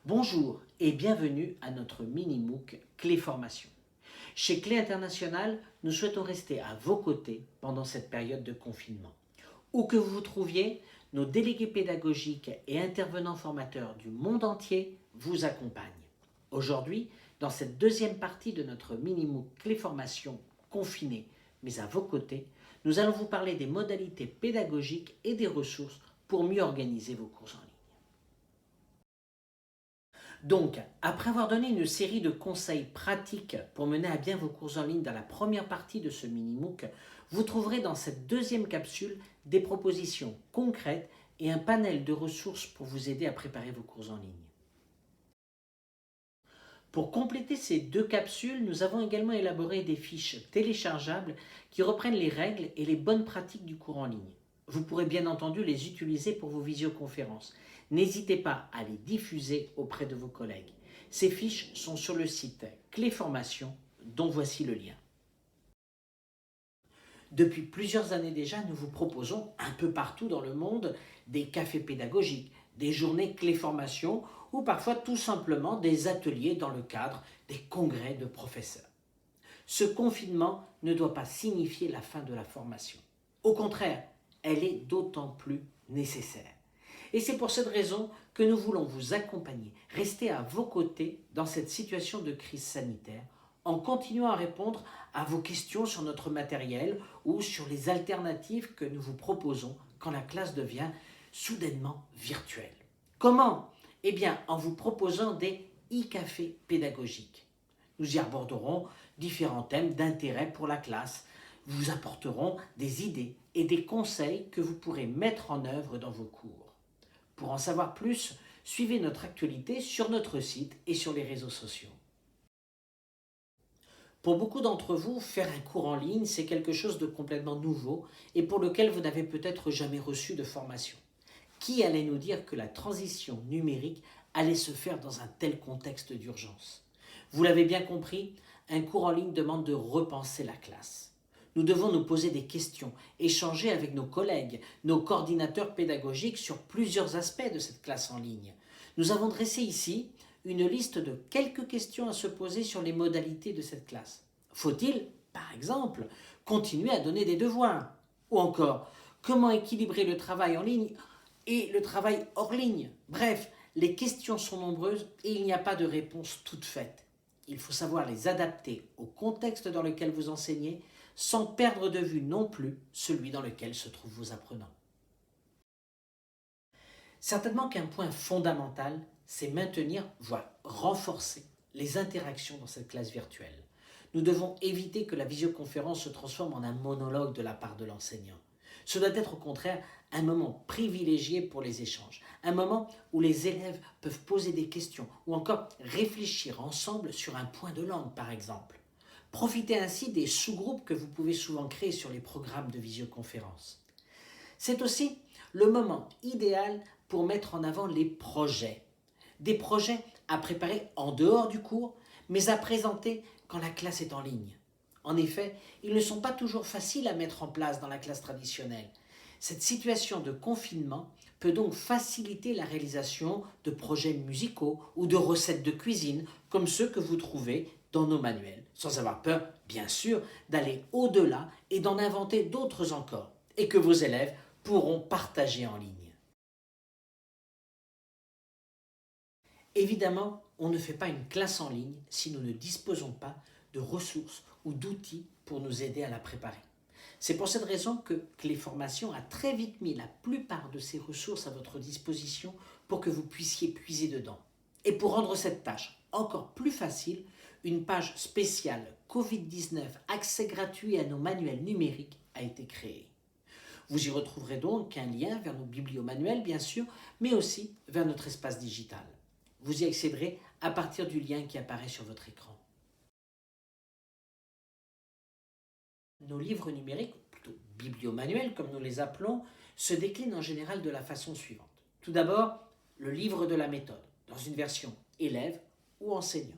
Bonjour et bienvenue à notre mini-MOOC Clé Formation. Chez Clé International, nous souhaitons rester à vos côtés pendant cette période de confinement. Où que vous vous trouviez, nos délégués pédagogiques et intervenants formateurs du monde entier vous accompagnent. Aujourd'hui, dans cette deuxième partie de notre mini-MOOC Clé Formation confinée, mais à vos côtés, nous allons vous parler des modalités pédagogiques et des ressources pour mieux organiser vos cours en ligne. Donc, après avoir donné une série de conseils pratiques pour mener à bien vos cours en ligne dans la première partie de ce mini-MOOC, vous trouverez dans cette deuxième capsule des propositions concrètes et un panel de ressources pour vous aider à préparer vos cours en ligne. Pour compléter ces deux capsules, nous avons également élaboré des fiches téléchargeables qui reprennent les règles et les bonnes pratiques du cours en ligne. Vous pourrez bien entendu les utiliser pour vos visioconférences. N'hésitez pas à les diffuser auprès de vos collègues. Ces fiches sont sur le site Clé Formation, dont voici le lien. Depuis plusieurs années déjà, nous vous proposons un peu partout dans le monde des cafés pédagogiques, des journées Clé Formation ou parfois tout simplement des ateliers dans le cadre des congrès de professeurs. Ce confinement ne doit pas signifier la fin de la formation. Au contraire, elle est d'autant plus nécessaire. Et c'est pour cette raison que nous voulons vous accompagner, rester à vos côtés dans cette situation de crise sanitaire, en continuant à répondre à vos questions sur notre matériel ou sur les alternatives que nous vous proposons quand la classe devient soudainement virtuelle. Comment ? Eh bien, en vous proposant des e-cafés pédagogiques. Nous y aborderons différents thèmes d'intérêt pour la classe, vous apporterons des idées et des conseils que vous pourrez mettre en œuvre dans vos cours. Pour en savoir plus, suivez notre actualité sur notre site et sur les réseaux sociaux. Pour beaucoup d'entre vous, faire un cours en ligne, c'est quelque chose de complètement nouveau et pour lequel vous n'avez peut-être jamais reçu de formation. Qui allait nous dire que la transition numérique allait se faire dans un tel contexte d'urgence ? Vous l'avez bien compris, un cours en ligne demande de repenser la classe. Nous devons nous poser des questions, échanger avec nos collègues, nos coordinateurs pédagogiques sur plusieurs aspects de cette classe en ligne. Nous avons dressé ici une liste de quelques questions à se poser sur les modalités de cette classe. Faut-il, par exemple, continuer à donner des devoirs ? Ou encore, comment équilibrer le travail en ligne et le travail hors ligne ? Bref, les questions sont nombreuses et il n'y a pas de réponse toute faite. Il faut savoir les adapter au contexte dans lequel vous enseignez, sans perdre de vue non plus celui dans lequel se trouvent vos apprenants. Certainement qu'un point fondamental, c'est maintenir, voire renforcer les interactions dans cette classe virtuelle. Nous devons éviter que la visioconférence se transforme en un monologue de la part de l'enseignant. Ce doit être au contraire un moment privilégié pour les échanges, un moment où les élèves peuvent poser des questions ou encore réfléchir ensemble sur un point de langue par exemple. Profitez ainsi des sous-groupes que vous pouvez souvent créer sur les programmes de visioconférence. C'est aussi le moment idéal pour mettre en avant les projets. Des projets à préparer en dehors du cours, mais à présenter quand la classe est en ligne. En effet, ils ne sont pas toujours faciles à mettre en place dans la classe traditionnelle. Cette situation de confinement peut donc faciliter la réalisation de projets musicaux ou de recettes de cuisine comme ceux que vous trouvez dans nos manuels, sans avoir peur, bien sûr, d'aller au-delà et d'en inventer d'autres encore, et que vos élèves pourront partager en ligne. Évidemment, on ne fait pas une classe en ligne si nous ne disposons pas de ressources ou d'outils pour nous aider à la préparer. C'est pour cette raison que Clé Formation a très vite mis la plupart de ces ressources à votre disposition pour que vous puissiez puiser dedans. Et pour rendre cette tâche encore plus facile, une page spéciale Covid-19 accès gratuit à nos manuels numériques a été créée. Vous y retrouverez donc un lien vers nos bibliomanuels bien sûr, mais aussi vers notre espace digital. Vous y accéderez à partir du lien qui apparaît sur votre écran. Nos livres numériques, ou plutôt bibliomanuels comme nous les appelons, se déclinent en général de la façon suivante. Tout d'abord, le livre de la méthode, dans une version élève ou enseignant.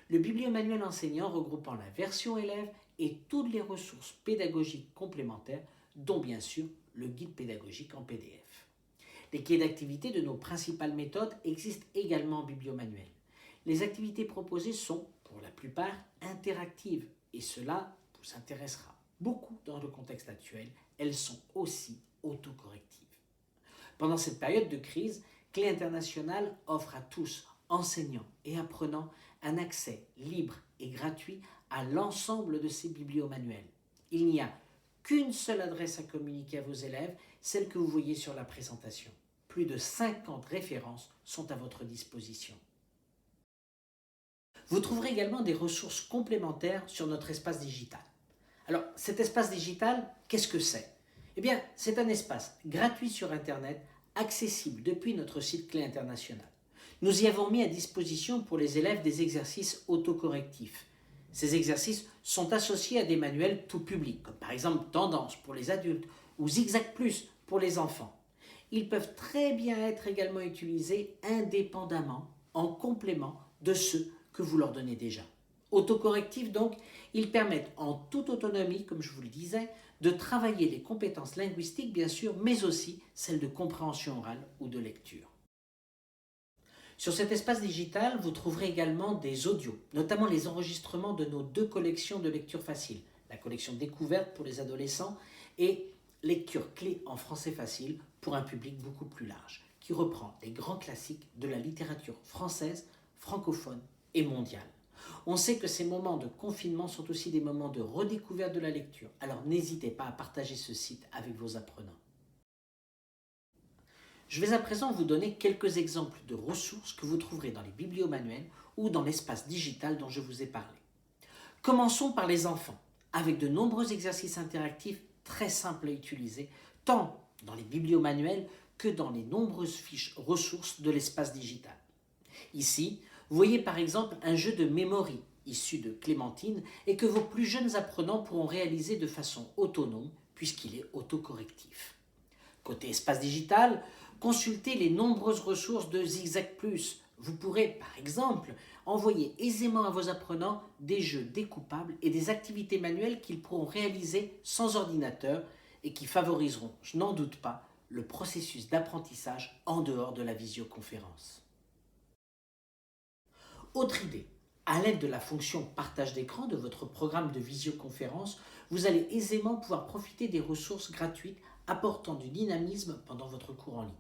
Le bibliomanuel enseignant regroupant la version élève et toutes les ressources pédagogiques complémentaires, dont bien sûr le guide pédagogique en PDF. Les cahiers d'activités de nos principales méthodes existent également en bibliomanuel. Les activités proposées sont, pour la plupart, interactives et cela vous intéressera beaucoup dans le contexte actuel. Elles sont aussi autocorrectives. Pendant cette période de crise, Clé Internationale offre à tous, enseignants et apprenants, un accès libre et gratuit à l'ensemble de ces bibliomanuels. Il n'y a qu'une seule adresse à communiquer à vos élèves, celle que vous voyez sur la présentation. Plus de 50 références sont à votre disposition. Vous trouverez également des ressources complémentaires sur notre espace digital. Alors, cet espace digital, qu'est-ce que c'est? Eh bien, c'est un espace gratuit sur Internet, accessible depuis notre site Clé Internationale. Nous y avons mis à disposition pour les élèves des exercices autocorrectifs. Ces exercices sont associés à des manuels tout publics, comme par exemple Tendance pour les adultes ou Zigzag Plus pour les enfants. Ils peuvent très bien être également utilisés indépendamment, en complément de ceux que vous leur donnez déjà. Autocorrectifs donc, ils permettent en toute autonomie, comme je vous le disais, de travailler les compétences linguistiques bien sûr, mais aussi celles de compréhension orale ou de lecture. Sur cet espace digital, vous trouverez également des audios, notamment les enregistrements de nos 2 collections de lecture facile, la collection découverte pour les adolescents et lecture clé en français facile pour un public beaucoup plus large, qui reprend les grands classiques de la littérature française, francophone et mondiale. On sait que ces moments de confinement sont aussi des moments de redécouverte de la lecture, alors n'hésitez pas à partager ce site avec vos apprenants. Je vais à présent vous donner quelques exemples de ressources que vous trouverez dans les bibliomanuels ou dans l'espace digital dont je vous ai parlé. Commençons par les enfants, avec de nombreux exercices interactifs très simples à utiliser, tant dans les bibliomanuels que dans les nombreuses fiches ressources de l'espace digital. Ici, vous voyez par exemple un jeu de memory issu de Clémentine et que vos plus jeunes apprenants pourront réaliser de façon autonome puisqu'il est autocorrectif. Côté espace digital, consultez les nombreuses ressources de Zigzag Plus. Vous pourrez, par exemple, envoyer aisément à vos apprenants des jeux découpables et des activités manuelles qu'ils pourront réaliser sans ordinateur et qui favoriseront, je n'en doute pas, le processus d'apprentissage en dehors de la visioconférence. Autre idée, à l'aide de la fonction partage d'écran de votre programme de visioconférence, vous allez aisément pouvoir profiter des ressources gratuites apportant du dynamisme pendant votre cours en ligne.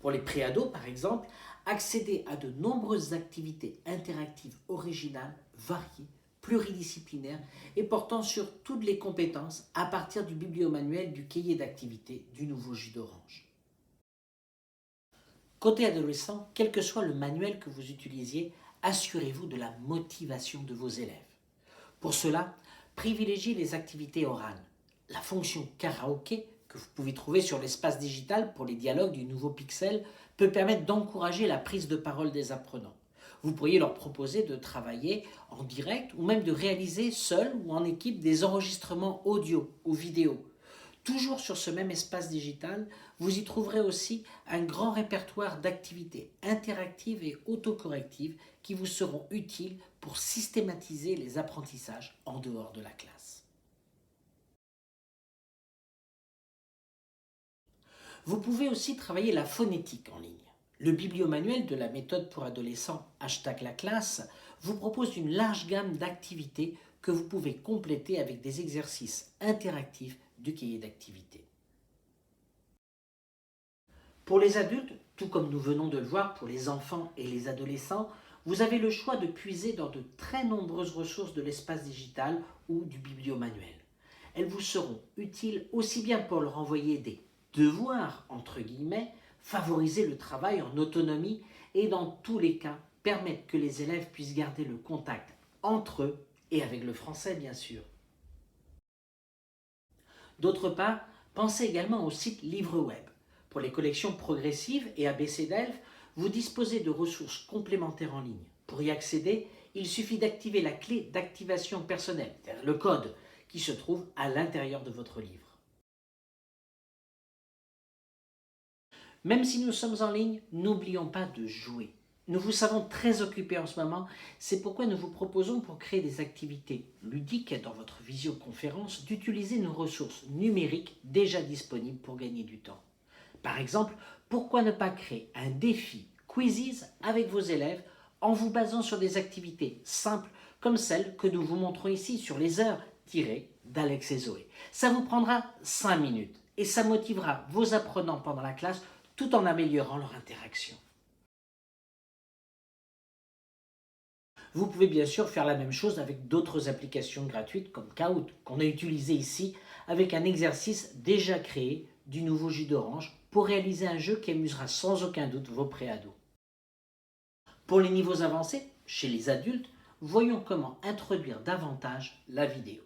Pour les préados, par exemple, accédez à de nombreuses activités interactives originales, variées, pluridisciplinaires et portant sur toutes les compétences à partir du bibliomanuel du cahier d'activités du nouveau jus d'orange. Côté adolescent, quel que soit le manuel que vous utilisiez, assurez-vous de la motivation de vos élèves. Pour cela, privilégiez les activités orales. La fonction karaoké que vous pouvez trouver sur l'espace digital pour les dialogues du nouveau Pixel peut permettre d'encourager la prise de parole des apprenants. Vous pourriez leur proposer de travailler en direct ou même de réaliser seul ou en équipe des enregistrements audio ou vidéo. Toujours sur ce même espace digital, vous y trouverez aussi un grand répertoire d'activités interactives et autocorrectives qui vous seront utiles pour systématiser les apprentissages en dehors de la classe. Vous pouvez aussi travailler la phonétique en ligne. Le bibliomanuel de la méthode pour adolescents #laclasse vous propose une large gamme d'activités que vous pouvez compléter avec des exercices interactifs du cahier d'activités. Pour les adultes, tout comme nous venons de le voir pour les enfants et les adolescents, vous avez le choix de puiser dans de très nombreuses ressources de l'espace digital ou du bibliomanuel. Elles vous seront utiles aussi bien pour leur envoyer des devoirs, entre guillemets, favoriser le travail en autonomie et dans tous les cas, permettre que les élèves puissent garder le contact entre eux et avec le français bien sûr. D'autre part, pensez également au site LivreWeb. Pour les collections progressives et ABC d'Elf, vous disposez de ressources complémentaires en ligne. Pour y accéder, il suffit d'activer la clé d'activation personnelle, c'est-à-dire le code, qui se trouve à l'intérieur de votre livre. Même si nous sommes en ligne, n'oublions pas de jouer. Nous vous savons très occupés en ce moment, c'est pourquoi nous vous proposons pour créer des activités ludiques dans votre visioconférence d'utiliser nos ressources numériques déjà disponibles pour gagner du temps. Par exemple, pourquoi ne pas créer un défi Quizzes avec vos élèves en vous basant sur des activités simples comme celles que nous vous montrons ici sur les heures tirées d'Alex et Zoé. Ça vous prendra 5 minutes et ça motivera vos apprenants pendant la classe tout en améliorant leur interaction. Vous pouvez bien sûr faire la même chose avec d'autres applications gratuites comme Kahoot, qu'on a utilisé ici avec un exercice déjà créé du nouveau jus d'orange pour réaliser un jeu qui amusera sans aucun doute vos préados. Pour les niveaux avancés, chez les adultes, voyons comment introduire davantage la vidéo.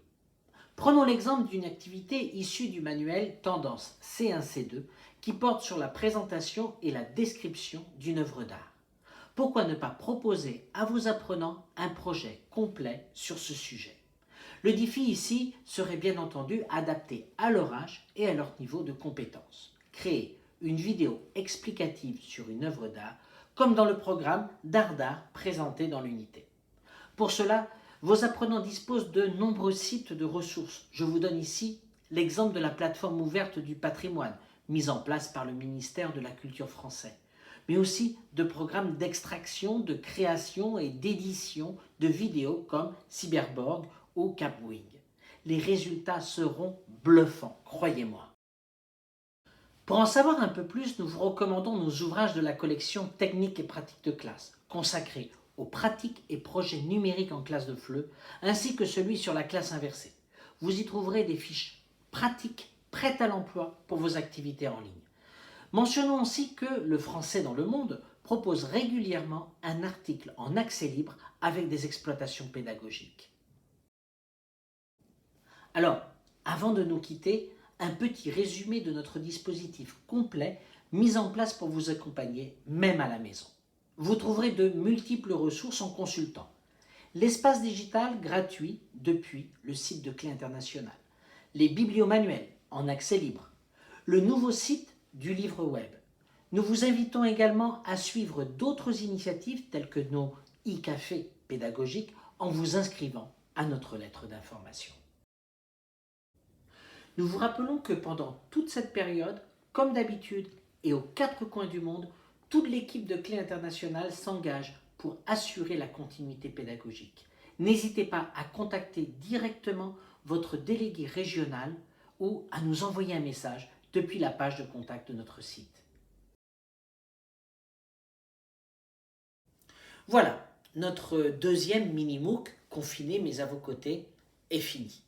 Prenons l'exemple d'une activité issue du manuel Tendance C1-C2 qui porte sur la présentation et la description d'une œuvre d'art. Pourquoi ne pas proposer à vos apprenants un projet complet sur ce sujet? Le défi ici serait bien entendu adapté à leur âge et à leur niveau de compétence. Créer une vidéo explicative sur une œuvre d'art, comme dans le programme d'art présenté dans l'unité. Pour cela, vos apprenants disposent de nombreux sites de ressources. Je vous donne ici l'exemple de la plateforme ouverte du patrimoine, mise en place par le ministère de la Culture français, mais aussi de programmes d'extraction, de création et d'édition de vidéos comme Cyberborg ou Capwing. Les résultats seront bluffants, croyez-moi. Pour en savoir un peu plus, nous vous recommandons nos ouvrages de la collection Techniques et pratiques de classe, consacrés aux pratiques et projets numériques en classe de FLE, ainsi que celui sur la classe inversée. Vous y trouverez des fiches pratiques prêtes à l'emploi pour vos activités en ligne. Mentionnons aussi que Le Français dans le Monde propose régulièrement un article en accès libre avec des exploitations pédagogiques. Alors, avant de nous quitter, un petit résumé de notre dispositif complet mis en place pour vous accompagner, même à la maison. Vous trouverez de multiples ressources en consultant l'espace digital gratuit depuis le site de Clé International, les bibliomanuels en accès libre, le nouveau site du livre web. Nous vous invitons également à suivre d'autres initiatives telles que nos e-cafés pédagogiques en vous inscrivant à notre lettre d'information. Nous vous rappelons que pendant toute cette période, comme d'habitude et aux quatre coins du monde, toute l'équipe de Clé International s'engage pour assurer la continuité pédagogique. N'hésitez pas à contacter directement votre délégué régional ou à nous envoyer un message depuis la page de contact de notre site. Voilà, notre deuxième mini-MOOC, confiné mais à vos côtés, est fini.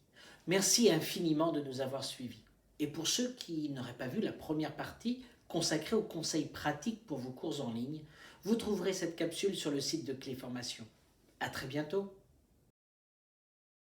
Merci infiniment de nous avoir suivis. Et pour ceux qui n'auraient pas vu la première partie consacrée aux conseils pratiques pour vos cours en ligne, vous trouverez cette capsule sur le site de Clé Formation. À très bientôt.